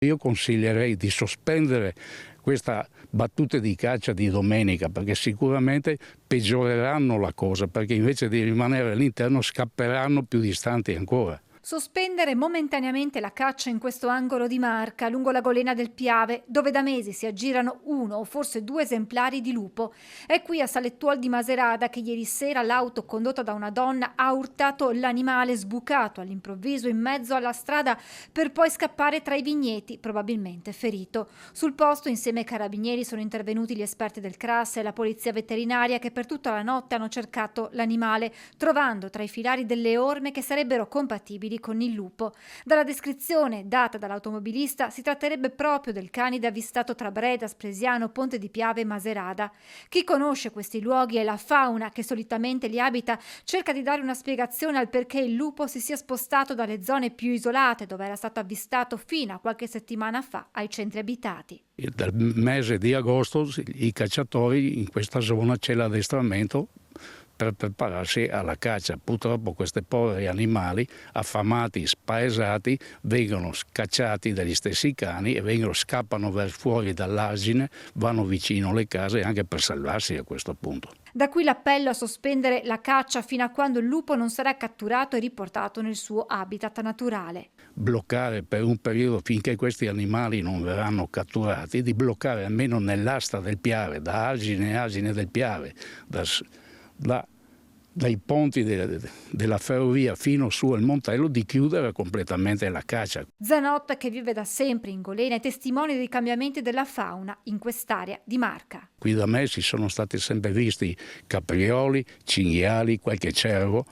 Io consiglierei di sospendere questa battute di caccia di domenica, perché sicuramente peggioreranno la cosa, perché invece di rimanere all'interno scapperanno più distanti ancora. Sospendere momentaneamente la caccia in questo angolo di Marca, lungo la golena del Piave, dove da mesi si aggirano uno o forse due esemplari di lupo. È qui a Salettuol di Maserata che ieri sera l'auto condotta da una donna ha urtato l'animale sbucato all'improvviso in mezzo alla strada per poi scappare tra i vigneti, probabilmente ferito. Sul posto, insieme ai carabinieri, sono intervenuti gli esperti del CRAS e la polizia veterinaria che per tutta la notte hanno cercato l'animale, trovando tra i filari delle orme che sarebbero compatibili con il lupo. Dalla descrizione data dall'automobilista si tratterebbe proprio del canide avvistato tra Breda, Spresiano, Ponte di Piave e Maserata. Chi conosce questi luoghi e la fauna che solitamente li abita cerca di dare una spiegazione al perché il lupo si sia spostato dalle zone più isolate, dove era stato avvistato fino a qualche settimana fa, ai centri abitati. Dal mese di agosto i cacciatori in questa zona c'è l'addestramento per prepararsi alla caccia. Purtroppo questi poveri animali affamati, spaesati, vengono scacciati dagli stessi cani e scappano fuori dall'argine, vanno vicino alle case anche per salvarsi a questo punto. Da qui l'appello a sospendere la caccia fino a quando il lupo non sarà catturato e riportato nel suo habitat naturale. Bloccare per un periodo finché questi animali non verranno catturati, di bloccare almeno nell'asta del Piave, da Argine a Argine del Piave, dai ponti della ferrovia fino su al Montello, di chiudere completamente la caccia. Zanot, che vive da sempre in Golena, è testimone dei cambiamenti della fauna in quest'area di Marca. Qui da me si sono stati sempre visti caprioli, cinghiali, qualche cervo,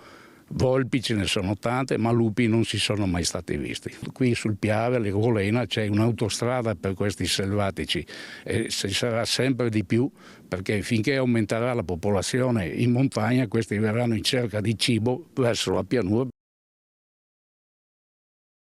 volpi ce ne sono tante, ma lupi non si sono mai stati visti. Qui sul Piave, alle Golena, c'è un'autostrada per questi selvatici e ci sarà sempre di più, perché finché aumenterà la popolazione in montagna questi verranno in cerca di cibo verso la pianura.